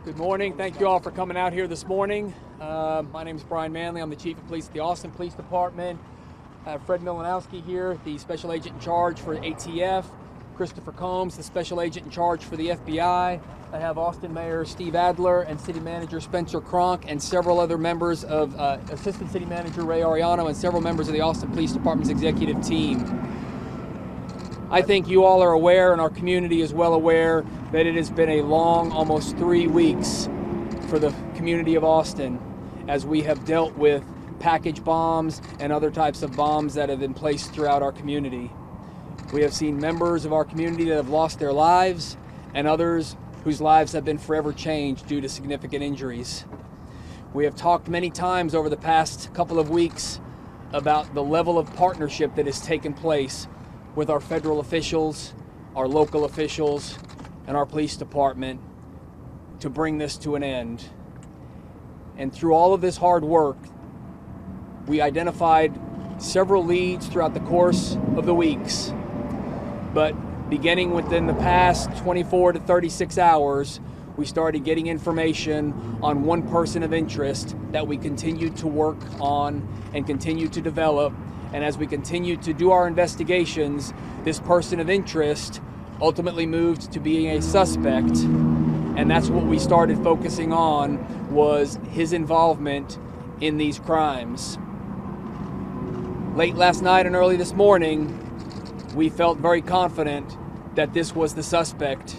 Good morning. Thank you all for coming out here this morning. My name is Brian Manley. I'm the Chief of Police at the Austin Police Department. I have Fred Milanowski here, the Special Agent in charge for ATF. Christopher Combs, the Special Agent in charge for the FBI. I have Austin Mayor Steve Adler and City Manager Spencer Cronk and several other members of Assistant City Manager Ray Ariano and several members of the Austin Police Department's executive team. I think you all are aware, and our community is well aware, that it has been a long, almost 3 weeks for the community of Austin as we have dealt with package bombs and other types of bombs that have been placed throughout our community. We have seen members of our community that have lost their lives and others whose lives have been forever changed due to significant injuries. We have talked many times over the past couple of weeks about the level of partnership that has taken place with our federal officials, our local officials, and our police department to bring this to an end. And through all of this hard work, we identified several leads throughout the course of the weeks. But beginning within the past 24 to 36 hours, we started getting information on one person of interest that we continued to work on and continue to develop. And as we continued to do our investigations, this person of interest ultimately moved to being a suspect. And that's what we started focusing on, was his involvement in these crimes. Late last night and early this morning, we felt very confident that this was the suspect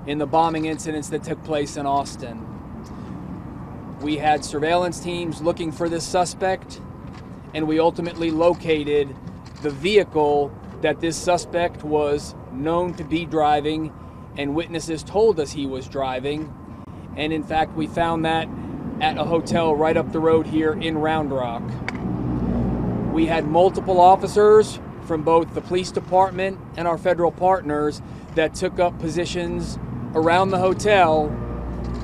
in the bombing incidents that took place in Austin. We had surveillance teams looking for this suspect, and we ultimately located the vehicle that this suspect was known to be driving, and witnesses told us he was driving. And in fact, we found that at a hotel right up the road here in Round Rock. We had multiple officers from both the police department and our federal partners that took up positions around the hotel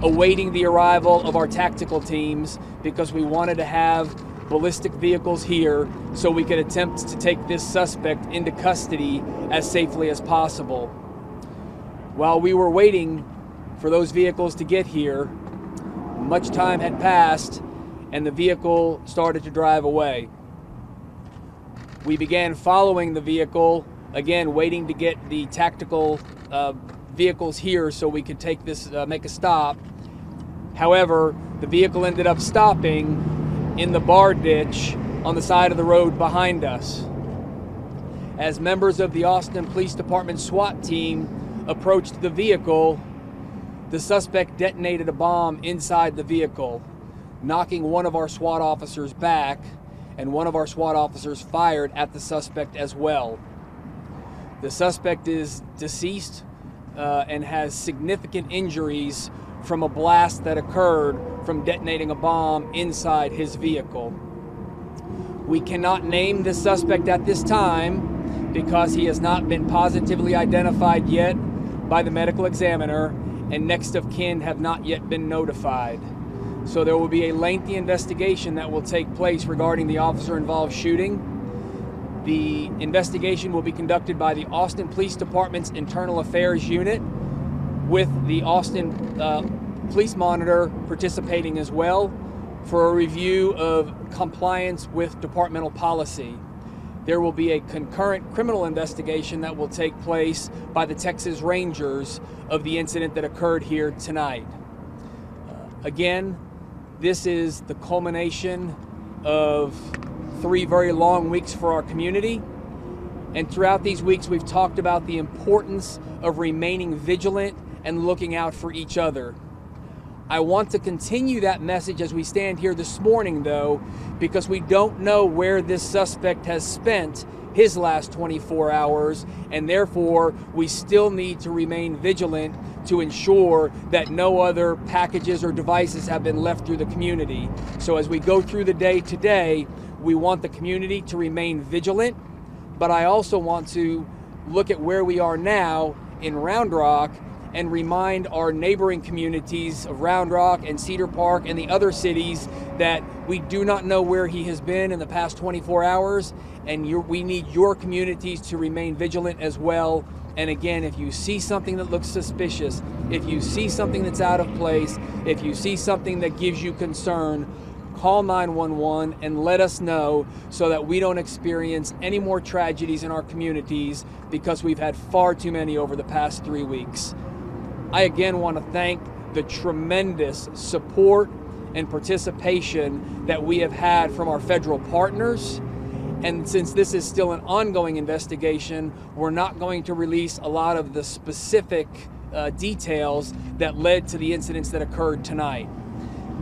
awaiting the arrival of our tactical teams, because we wanted to have ballistic vehicles here so we could attempt to take this suspect into custody as safely as possible. While we were waiting for those vehicles to get here, much time had passed and the vehicle started to drive away. We began following the vehicle, again waiting to get the tactical vehicles here so we could take this, make a stop. However, the vehicle ended up stopping in the bar ditch on the side of the road behind us. As members of the Austin Police Department SWAT team approached the vehicle, the suspect detonated a bomb inside the vehicle, knocking one of our SWAT officers back, and one of our SWAT officers fired at the suspect as well. The suspect is deceased and has significant injuries from a blast that occurred from detonating a bomb inside his vehicle. We cannot name this suspect at this time because he has not been positively identified yet by the medical examiner, and next of kin have not yet been notified. So there will be a lengthy investigation that will take place regarding the officer-involved shooting. The investigation will be conducted by the Austin Police Department's Internal Affairs Unit, with the Austin Police Monitor participating as well for a review of compliance with departmental policy. There will be a concurrent criminal investigation that will take place by the Texas Rangers of the incident that occurred here tonight. Again, this is the culmination of 3 very long weeks for our community. And throughout these weeks, we've talked about the importance of remaining vigilant and looking out for each other. I want to continue that message as we stand here this morning, though, because we don't know where this suspect has spent his last 24 hours, and therefore we still need to remain vigilant to ensure that no other packages or devices have been left through the community. So as we go through the day today, we want the community to remain vigilant, but I also want to look at where we are now in Round Rock and remind our neighboring communities of Round Rock and Cedar Park and the other cities that we do not know where he has been in the past 24 hours, and we need your communities to remain vigilant as well And again, if you see something that looks suspicious, if you see something that's out of place, if you see something that gives you concern, call 911 and let us know so that we don't experience any more tragedies in our communities, because we've had far too many over the past 3 weeks. I again want to thank the tremendous support and participation that we have had from our federal partners. And since this is still an ongoing investigation, we're not going to release a lot of the specific details that led to the incidents that occurred tonight.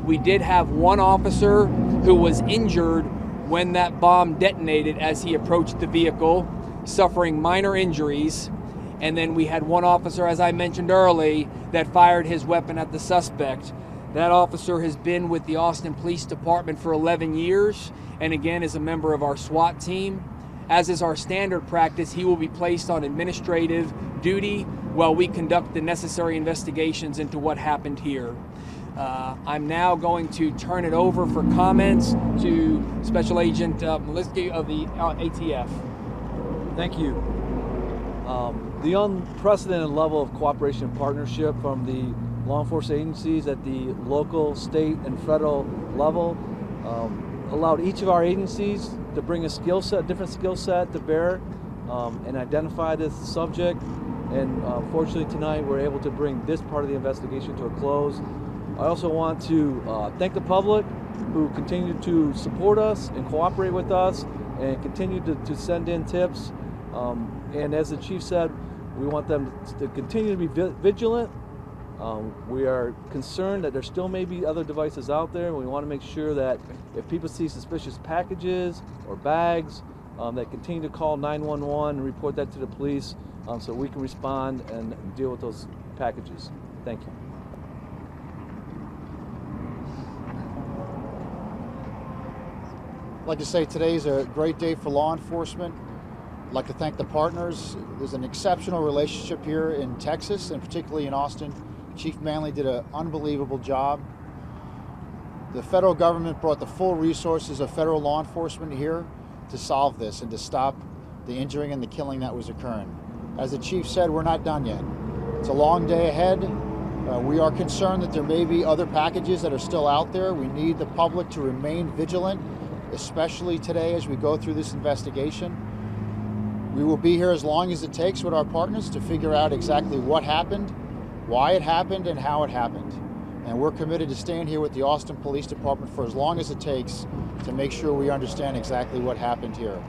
We did have one officer who was injured when that bomb detonated as he approached the vehicle, suffering minor injuries. And then we had one officer, as I mentioned earlier, that fired his weapon at the suspect. That officer has been with the Austin Police Department for 11 years, and again is a member of our SWAT team. As is our standard practice, he will be placed on administrative duty while we conduct the necessary investigations into what happened here. I'm now going to turn it over for comments to Special Agent Maliski of the ATF. Thank you. The unprecedented level of cooperation and partnership from the law enforcement agencies at the local, state, and federal level allowed each of our agencies to bring a different skill set to bear and identify this subject. And fortunately tonight we're able to bring this part of the investigation to a close. I also want to thank the public who continue to support us and cooperate with us and continue to send in tips. And as the chief said, we want them to continue to be vigilant. We are concerned that there still may be other devices out there, and we want to make sure that if people see suspicious packages or bags, that continue to call 911 and report that to the police so we can respond and deal with those packages. Thank you. I'd like to say today's a great day for law enforcement. I'd like to thank the partners. There's an exceptional relationship here in Texas, and particularly in Austin. Chief Manley did an unbelievable job. The federal government brought the full resources of federal law enforcement here to solve this and to stop the injuring and the killing that was occurring. As the chief said, we're not done yet. It's a long day ahead. We are concerned that there may be other packages that are still out there. We need the public to remain vigilant, especially today as we go through this investigation. We will be here as long as it takes with our partners to figure out exactly what happened, why it happened, and how it happened. And we're committed to staying here with the Austin Police Department for as long as it takes to make sure we understand exactly what happened here.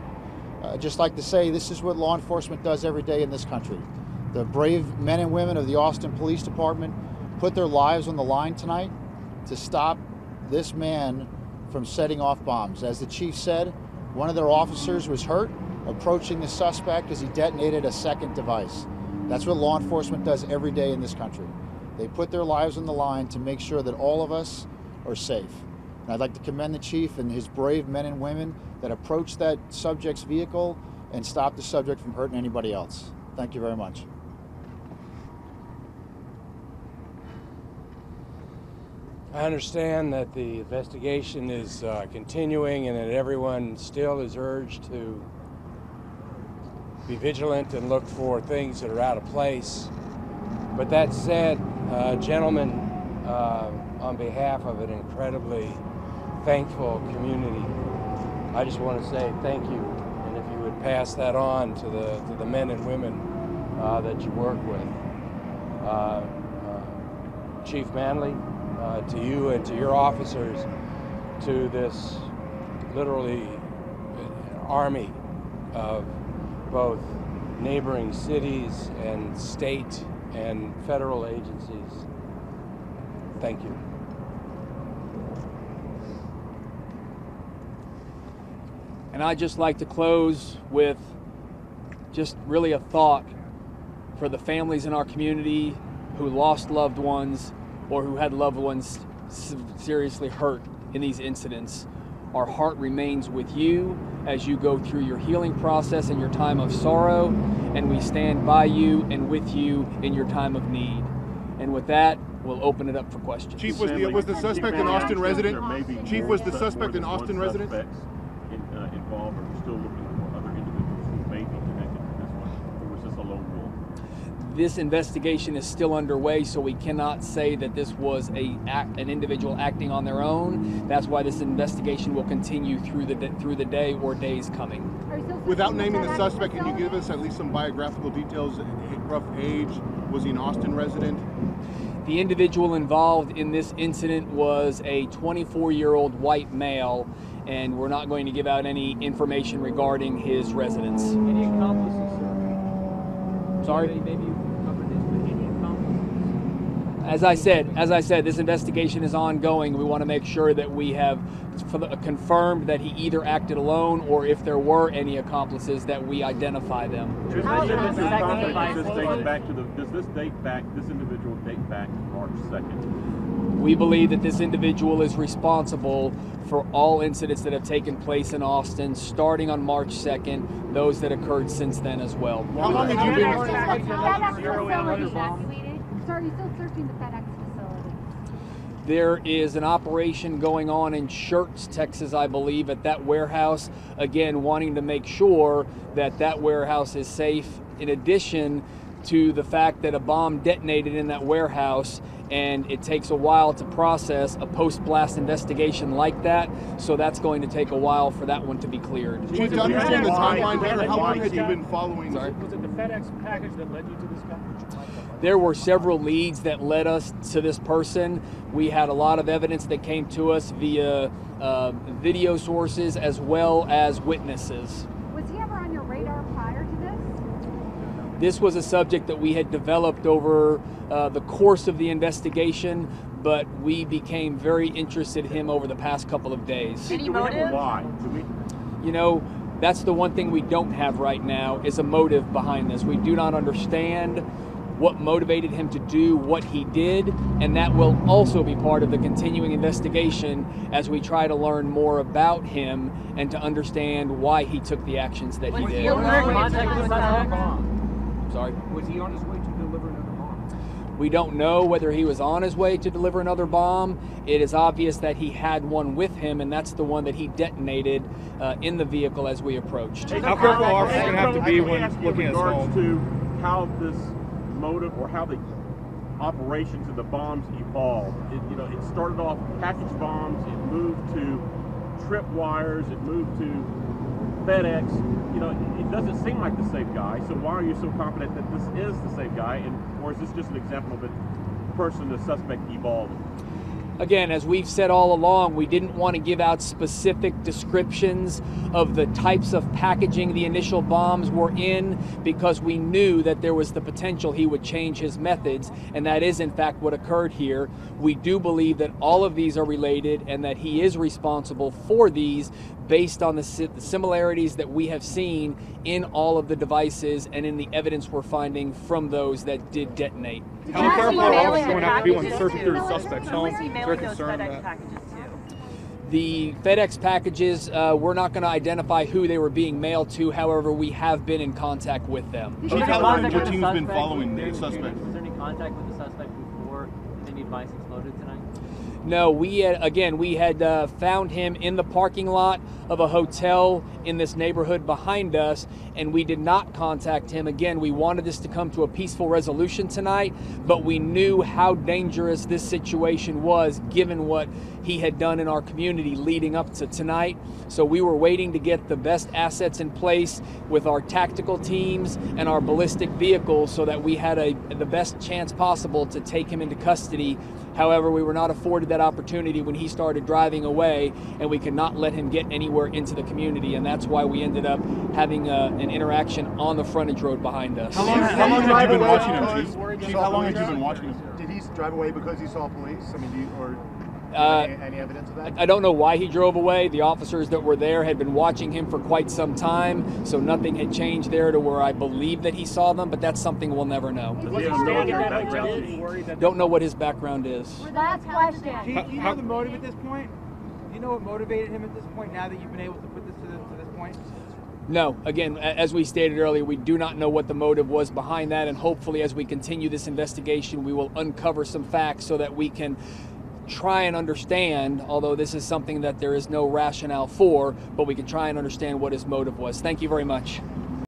Just like to say, this is what law enforcement does every day in this country. The brave men and women of the Austin Police Department put their lives on the line tonight to stop this man from setting off bombs. As the chief said, one of their officers was hurt approaching the suspect as he detonated a second device. That's what law enforcement does every day in this country. They put their lives on the line to make sure that all of us are safe. And I'd like to commend the chief and his brave men and women that approached that subject's vehicle and stopped the subject from hurting anybody else. Thank you very much. I understand that the investigation is continuing and that everyone still is urged to be vigilant and look for things that are out of place. But that said, gentlemen, on behalf of an incredibly thankful community, I just want to say thank you. And if you would pass that on to the men and women that you work with. Chief Manley, to you and to your officers, to this literally army of both neighboring cities and state and federal agencies. Thank you. And I'd just like to close with just really a thought for the families in our community who lost loved ones or who had loved ones seriously hurt in these incidents. Our heart remains with you as you go through your healing process and your time of sorrow, and we stand by you and with you in your time of need. And with that, we'll open it up for questions. Chief, was the suspect an Austin resident? Chief, was the suspect an Austin resident? Involved, or still looking for other individuals who may be connected to this one, or was this a lone wolf? This investigation is still underway, so we cannot say that this was an individual acting on their own. That's why this investigation will continue through the day or days coming. Without naming the suspect, can you give us at least some biographical details? Rough age? Was he an Austin resident? The individual involved in this incident was a 24-year-old white male, and we're not going to give out any information regarding his residence. Any accomplices, sir? Sorry? Maybe you covered this, but any accomplices? As I said, this investigation is ongoing. We want to make sure that we have confirmed that he either acted alone, or if there were any accomplices, that we identify them. Does this individual date back to March 2nd? We believe that this individual is responsible for all incidents that have taken place in Austin, starting on March 2nd, those that occurred since then as well. How long have you been? FedEx facility evacuated? So are you still searching the FedEx facility? There is an operation going on in Schertz, Texas, I believe, at that warehouse, again, wanting to make sure that that warehouse is safe, in addition to the fact that a bomb detonated in that warehouse, and it takes a while to process a post-blast investigation like that, so that's going to take a while for that one to be cleared. Chief, to understand the timeline better, how long had you been following? Sorry? Was it the FedEx package that led you to this guy? There were several leads that led us to this person. We had a lot of evidence that came to us via video sources as well as witnesses. Was he ever on your radar prior to this? This was a subject that we had developed over the course of the investigation, but we became very interested in him over the past couple of days. Any motive? Why? You know, that's the one thing we don't have right now, is a motive behind this. We do not understand what motivated him to do what he did, and that will also be part of the continuing investigation as we try to learn more about him and to understand why he took the actions that he did. Sorry? Was he on his way to deliver another bomb? We don't know whether he was on his way to deliver another bomb. It is obvious that he had one with him, and that's the one that he detonated in the vehicle as we approached. How careful are officers going to have to be when looking at his home? To how this motive or how the operations of the bombs evolved. It started off package bombs, it moved to trip wires, it moved to FedEx. It doesn't seem like the same guy, so why are you so confident that this is the same guy, or is this just an example of a person, the suspect, evolved? Again, as we've said all along, we didn't want to give out specific descriptions of the types of packaging the initial bombs were in, because we knew that there was the potential he would change his methods, and that is in fact what occurred here. We do believe that all of these are related and that he is responsible for these based on the similarities that we have seen in all of the devices and in the evidence we're finding from those that did detonate. How careful are officers going to have to be when searching through the suspect's home? Those FedEx packages too. The FedEx packages, we're not going to identify who they were being mailed to. However, we have been in contact with them. Chief, how long has your team's been following the suspect? Was there any contact with the suspect before any device exploded tonight? No, we had found him in the parking lot of a hotel in this neighborhood behind us, and we did not contact him. Again, we wanted this to come to a peaceful resolution tonight, but we knew how dangerous this situation was given what he had done in our community leading up to tonight. So we were waiting to get the best assets in place with our tactical teams and our ballistic vehicles so that we had the best chance possible to take him into custody. However, we were not afforded that opportunity when he started driving away, and we could not let him get anywhere into the community, and that's why we ended up having an interaction on the frontage road behind us. How long have you been watching him, Chief? How long have you been watching him? Did he drive away because he saw police? I mean, any evidence of that? I don't know why he drove away. The officers that were there had been watching him for quite some time, so nothing had changed there to where I believe that he saw them, but that's something we'll never know. Don't know what his background is. Last question. Do you know the motive at this point? Do you know what motivated him at this point, now that you've been able to put this to this point? No, again, as we stated earlier, we do not know what the motive was behind that, and hopefully as we continue this investigation, we will uncover some facts so that we can try and understand, although this is something that there is no rationale for, but we can try and understand what his motive was. Thank you very much.